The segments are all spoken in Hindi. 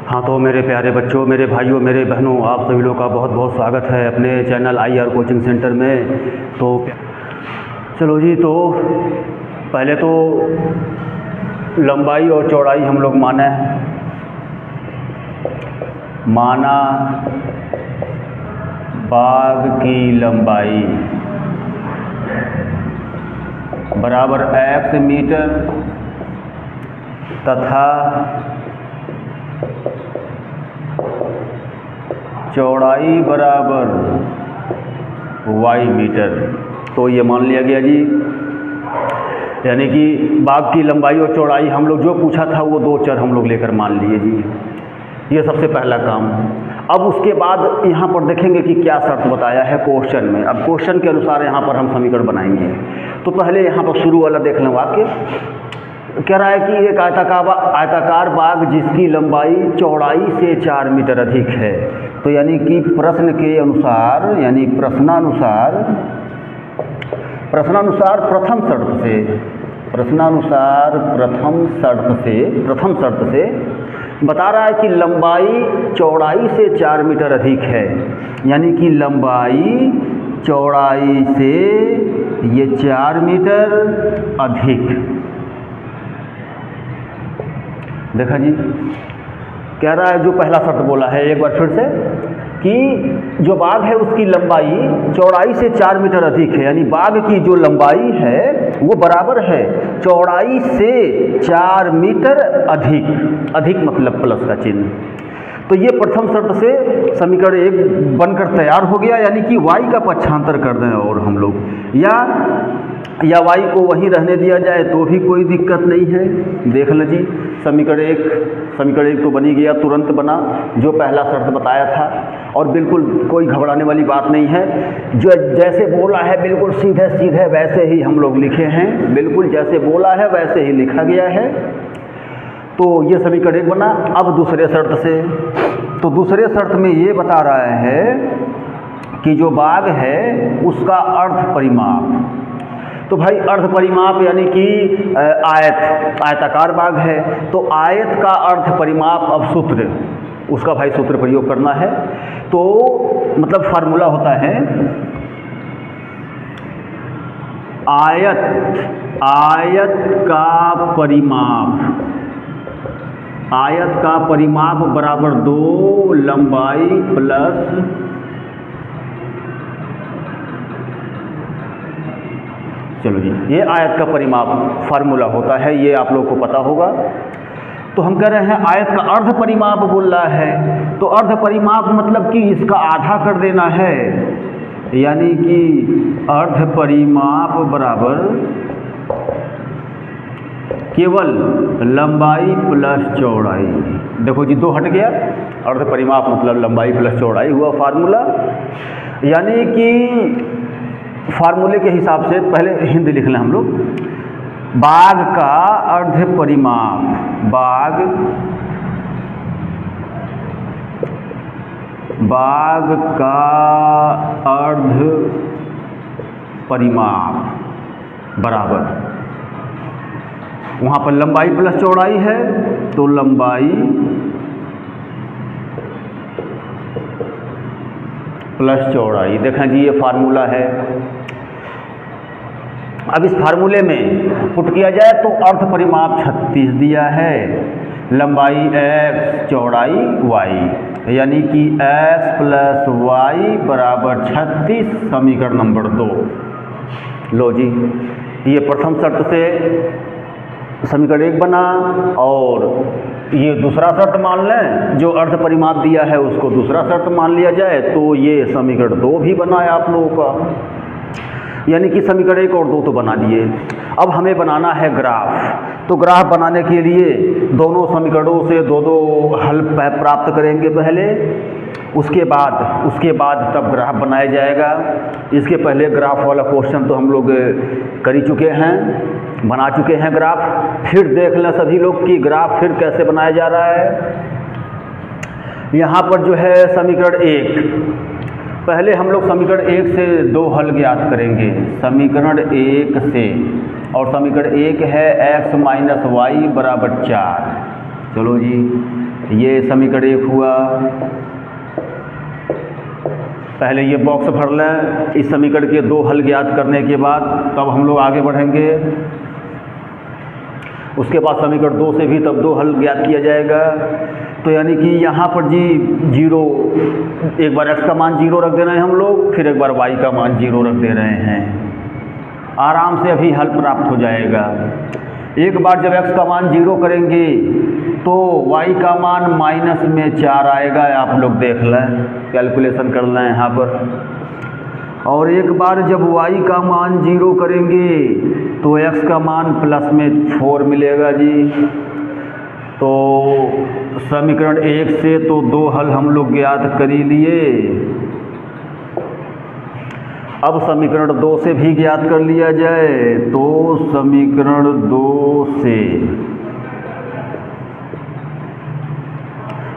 हाँ, तो मेरे प्यारे बच्चों, मेरे भाइयों, मेरे बहनों, आप सभी लोगों का बहुत बहुत स्वागत है अपने चैनल IR कोचिंग सेंटर में। तो चलो जी, तो पहले तो लंबाई और चौड़ाई हम लोग माना बाग की लंबाई बराबर x मीटर तथा चौड़ाई बराबर y मीटर। तो ये मान लिया गया जी, यानी कि बाग की लंबाई और चौड़ाई हम लोग जो पूछा था वो दो चर हम लोग लेकर मान लिए जी। ये सबसे पहला काम। अब उसके बाद यहाँ पर देखेंगे कि क्या शर्त बताया है क्वेश्चन में। अब क्वेश्चन के अनुसार यहाँ पर हम समीकरण बनाएंगे। तो पहले यहाँ पर शुरू वाला देख लें वाक्य। कह रहा है कि एक आयताकार बाग जिसकी लंबाई चौड़ाई से 4 मीटर अधिक है। तो यानी कि प्रश्न के अनुसार, यानी प्रश्नानुसार प्रथम शर्त से बता रहा है कि लंबाई चौड़ाई से 4 मीटर अधिक है। यानी कि लंबाई चौड़ाई से ये 4 मीटर अधिक। देखा जी, कह रहा है जो पहला शर्त बोला है एक बार फिर से कि जो बाग है उसकी लंबाई चौड़ाई से 4 मीटर अधिक है। यानी बाग की जो लंबाई है वो बराबर है चौड़ाई से 4 मीटर अधिक। अधिक मतलब प्लस का चिन्ह। तो ये प्रथम शर्त से समीकरण 1 बनकर तैयार हो गया। यानी कि y का पक्षांतर कर दें और हम लोग या y को वहीं रहने दिया जाए तो भी कोई दिक्कत नहीं है। देख लें जी, समीकरण एक तो बनी गया, तुरंत बना जो पहला शर्त बताया था। और बिल्कुल कोई घबराने वाली बात नहीं है। जो जैसे बोला है बिल्कुल सीधे सीधे वैसे ही हम लोग लिखे हैं। बिल्कुल जैसे बोला है वैसे ही लिखा गया है। तो ये समीकरण 1 बना। अब दूसरे शर्त से, तो दूसरे शर्त में ये बता रहा है कि जो बाग है उसका अर्ध परिमाप। तो भाई अर्ध परिमाप यानी कि आयताकार बाग है तो आयत का अर्ध परिमाप। अब सूत्र, उसका भाई सूत्र प्रयोग करना है। तो मतलब फार्मूला होता है आयत का परिमाप बराबर 2 लंबाई प्लस चलो जी, ये आयत का परिमाप फार्मूला होता है, ये आप लोग को पता होगा। तो हम कह रहे हैं आयत का अर्ध परिमाप बोल रहा है। तो अर्ध परिमाप मतलब कि इसका आधा कर देना है। यानी कि अर्ध परिमाप बराबर केवल लंबाई प्लस चौड़ाई। देखो जी, 2 हट गया। अर्ध परिमाप मतलब लंबाई प्लस चौड़ाई हुआ फार्मूला। यानी कि फार्मूले के हिसाब से पहले हिंदी लिख लें हम लोग। बाग का अर्ध परिमाप, बाग का अर्ध परिमाप बराबर, वहाँ पर लंबाई प्लस चौड़ाई है तो लंबाई प्लस चौड़ाई। देखें जी, ये फार्मूला है। अब इस फार्मूले में पुट किया जाए तो अर्ध परिमाप 36 दिया है, लंबाई x चौड़ाई y। यानी कि x प्लस y बराबर 36, समीकरण नंबर 2। लो जी, ये प्रथम शर्त से समीकरण 1 बना। और ये दूसरा शर्त मान लें, जो अर्ध परिमाप दिया है उसको दूसरा शर्त मान लिया जाए तो ये समीकरण 2 भी बना है आप लोगों का। यानी कि समीकरण 1 और 2 तो बना दिए। अब हमें बनाना है ग्राफ। तो ग्राफ बनाने के लिए दोनों समीकरणों से दो हल प्राप्त करेंगे पहले। उसके बाद तब ग्राफ बनाया जाएगा। इसके पहले ग्राफ वाला क्वेश्चन तो हम लोग कर ही चुके हैं, बना चुके हैं ग्राफ। फिर देख लें सभी लोग कि ग्राफ फिर कैसे बनाया जा रहा है। यहाँ पर जो है समीकरण 1, पहले हम लोग समीकरण 1 से 2 हल ज्ञात करेंगे। समीकरण 1 से, और समीकरण 1 है x माइनस वाई बराबर 4। चलो जी, ये समीकरण 1 हुआ। पहले ये बॉक्स भर लें, इस समीकरण के 2 हल ज्ञात करने के बाद तब हम लोग आगे बढ़ेंगे। उसके बाद समीकरण 2 से भी तब 2 हल ज्ञात किया जाएगा। तो यानी कि यहाँ पर जी 0, एक बार x का मान 0 रख दे रहे हैं हम लोग, फिर एक बार y का मान 0 रख दे रहे हैं। आराम से अभी हल प्राप्त हो जाएगा। एक बार जब x का मान 0 करेंगे तो y का मान -4 आएगा। आप लोग देख लें, कैलकुलेशन कर लें यहाँ पर। और एक बार जब y का मान 0 करेंगे तो x का मान +4 मिलेगा जी। तो समीकरण 1 से तो 2 हल हम लोग ज्ञात कर ही लिए। अब समीकरण 2 से भी ज्ञात कर लिया जाए। तो समीकरण 2 से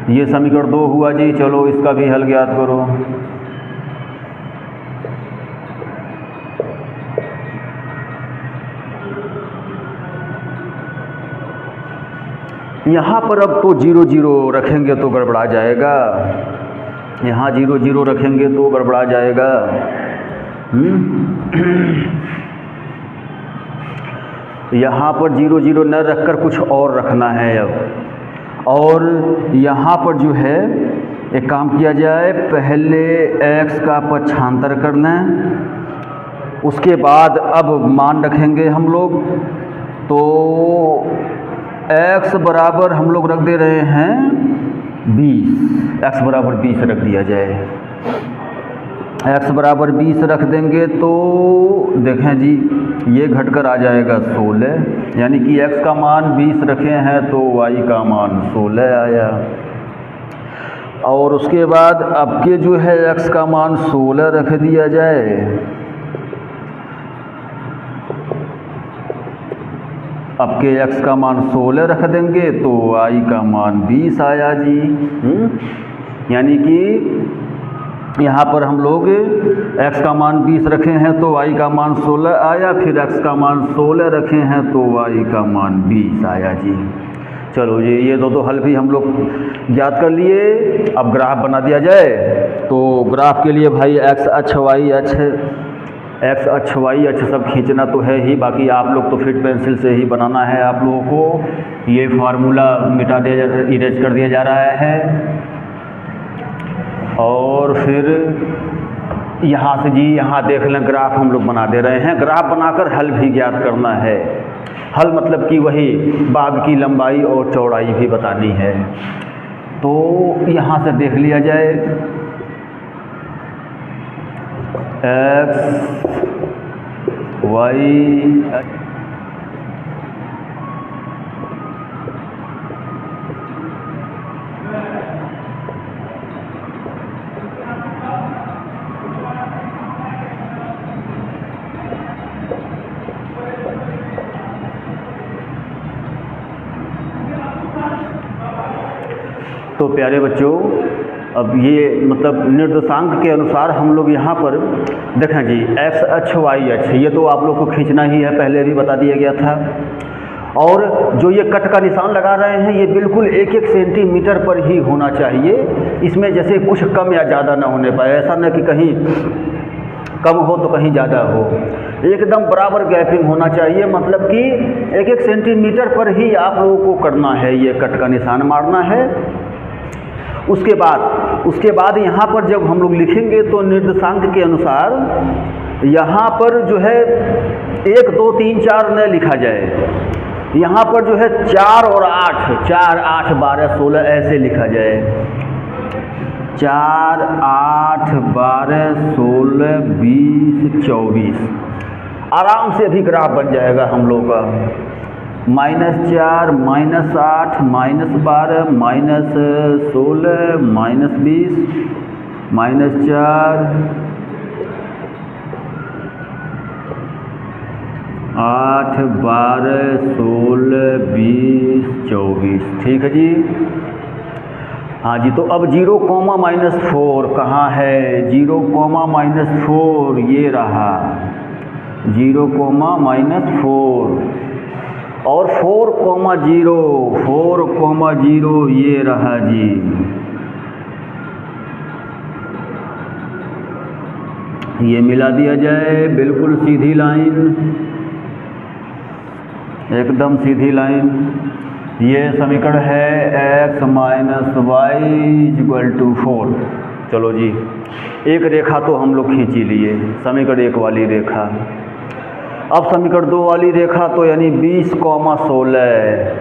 ये समीकरण 2 हुआ जी। चलो इसका भी हल ज्ञात करो। यहाँ पर अब तो 0 0 रखेंगे तो गड़बड़ा जाएगा। यहाँ 0 0 रखेंगे तो गड़बड़ा जाएगा। यहाँ पर 0 0 न रखकर कुछ और रखना है अब। और यहाँ पर जो है एक काम किया जाए, पहले x का पक्षांतर करना, उसके बाद अब मान रखेंगे हम लोग। तो x बराबर हम लोग रख दे रहे हैं 20, x बराबर 20 रख दिया जाए। x बराबर 20 रख देंगे तो देखें जी ये घटकर आ जाएगा 16, यानी कि x का मान 20 रखे हैं तो y का मान 16 आया। और उसके बाद अब के जो है x का मान 16 रख दिया जाए। अब के x का मान 16 रख देंगे तो y का मान 20 आया जी। यानी कि यहाँ पर हम लोग x का मान 20 रखे हैं तो y का मान 16 आया, फिर x का मान 16 रखे हैं तो y का मान 20 आया जी। चलो जी, ये दो हल भी हम लोग ज्ञात कर लिए। अब ग्राफ बना दिया जाए। तो ग्राफ के लिए भाई x अक्ष y अक्ष, x अक्ष y अक्ष सब खींचना तो है ही, बाकी आप लोग तो फिट पेंसिल से ही बनाना है आप लोगों को। ये फार्मूला मिटा दिया, इरेज कर दिया जा रहा है। और फिर यहाँ से जी यहाँ देख लें, ग्राफ हम लोग बना दे रहे हैं। ग्राफ बनाकर हल भी ज्ञात करना है। हल मतलब कि वही बाग की लंबाई और चौड़ाई भी बतानी है। तो यहाँ से देख लिया जाए, x y तो प्यारे बच्चों, अब ये मतलब निर्देशांक के अनुसार हम लोग यहाँ पर देखें जी, x अक्ष y अक्ष ये तो आप लोग को खींचना ही है, पहले भी बता दिया गया था। और जो ये कट का निशान लगा रहे हैं ये बिल्कुल 1-1 सेंटीमीटर पर ही होना चाहिए। इसमें जैसे कुछ कम या ज़्यादा ना होने पाए, ऐसा न कि कहीं कम हो तो कहीं ज़्यादा हो। एकदम बराबर गैपिंग होना चाहिए, मतलब कि 1-1 सेंटीमीटर पर ही आप लोगों को करना है, ये कट का निशान मारना है। उसके बाद यहाँ पर जब हम लोग लिखेंगे तो निर्देशांक के अनुसार यहाँ पर जो है 1 2 3 4 न लिखा जाए। यहाँ पर जो है 4 और 8, 4 8 12 16 ऐसे लिखा जाए। 4 8 12 16 20 24 आराम से भी ग्राफ बन जाएगा हम लोग का। -4 -8 -12 -16 -20 -4 8 12 16 20 24। ठीक है जी। हाँ जी, तो अब 0, -4 कहाँ है? 0, -4 ये रहा, 0, -4। और 4,0 ये रहा जी। ये मिला दिया जाए, बिल्कुल सीधी लाइन, एकदम सीधी लाइन। ये समीकरण है x - y = 4। चलो जी, एक रेखा तो हम लोग खींच ही लिए, समीकरण 1 वाली रेखा। अब समीकरण 2 वाली रेखा तो यानी 20,16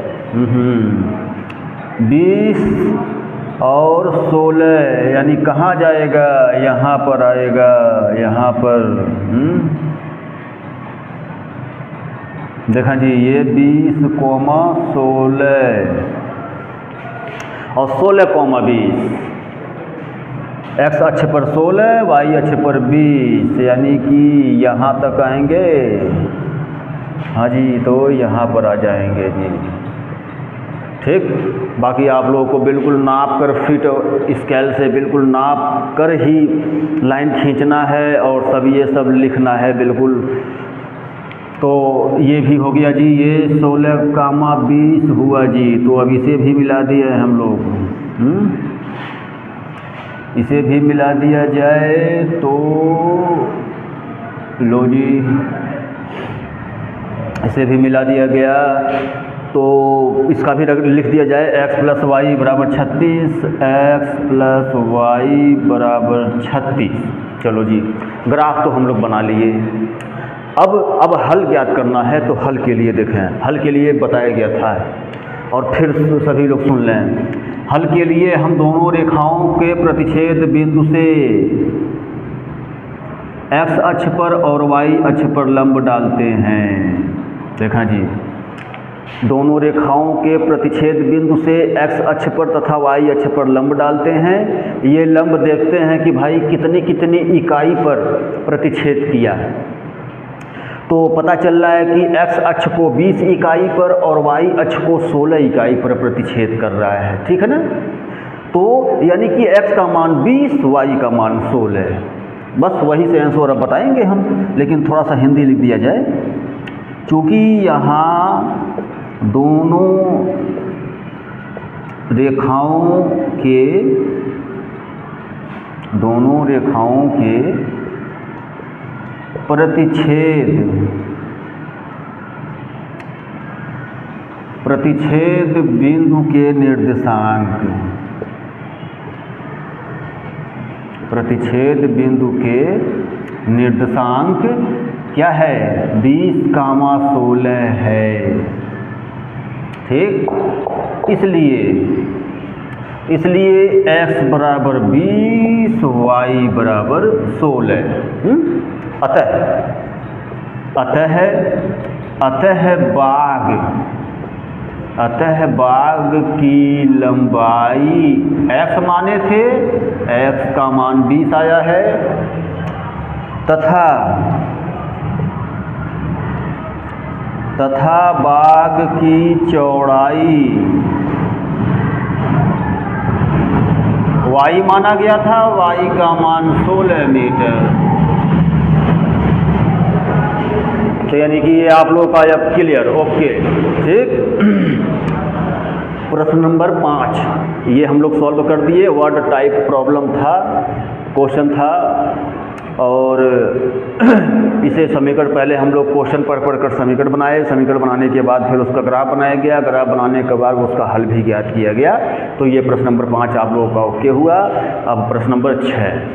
20 और 16 यानी कहाँ जाएगा, यहाँ पर आएगा, यहाँ पर। देखा जी, ये 20,16 और 16,20, x अक्ष पर 16, y अक्ष पर 20, यानी कि यहाँ तक आएंगे। हाँ जी, तो यहाँ पर आ जाएंगे जी। ठीक, बाकी आप लोगों को बिल्कुल नाप कर फीट स्केल से बिल्कुल नाप कर ही लाइन खींचना है और सब ये सब लिखना है बिल्कुल। तो ये भी हो गया जी, ये 16,20 हुआ जी। तो अब इसे भी मिला दिया है हम लोग, इसे भी मिला दिया जाए तो लो जी, इसे भी मिला दिया गया तो इसका भी लिख दिया जाए x + y = 36, x + y = 36। चलो जी, ग्राफ तो हम लोग बना लिए। अब हल ज्ञात करना है, तो हल के लिए देखें, हल के लिए बताया गया था और फिर सभी लोग सुन लें। हल के लिए हम दोनों रेखाओं के प्रतिच्छेद बिंदु से x अक्ष पर और y अक्ष पर लंब डालते हैं। देखा जी, दोनों रेखाओं के प्रतिच्छेद बिंदु से x अक्ष पर तथा y अक्ष पर लंब डालते हैं। ये लंब देखते हैं कि भाई कितनी कितनी इकाई पर प्रतिच्छेद किया है। तो पता चल रहा है कि x अक्ष को 20 इकाई पर और y अक्ष को 16 इकाई पर प्रतिच्छेद कर रहा है। ठीक है ना? तो यानी कि x का मान 20, y का मान 16। बस वही से आंसर अब बताएंगे हम, लेकिन थोड़ा सा हिंदी लिख दिया जाए, क्योंकि यहाँ दोनों रेखाओं के प्रतिच्छेद बिंदु के निर्देशांक, प्रतिच्छेद बिंदु के निर्देशांक क्या है, 20,16 है। ठीक, इसलिए x = 20, y = 16। अतः बाग की लंबाई x माने थे, x का मान 20 आया है, तथा बाग की चौड़ाई y माना गया था, y का मान 16 मीटर। तो यानी कि ये आप लोगों का अब क्लियर, ओके। ठीक, प्रश्न नंबर 5 ये हम लोग सॉल्व कर दिए। वर्ड टाइप प्रॉब्लम था, क्वेश्चन था, और इसे समीकरण पहले हम लोग क्वेश्चन पढ़कर समीकरण बनाए। समीकरण बनाने के बाद फिर उसका ग्राफ बनाया गया, ग्राफ बनाने के बाद उसका हल भी ज्ञात किया गया। तो ये प्रश्न नंबर 5 आप लोगों का ओके हुआ। अब प्रश्न नंबर 6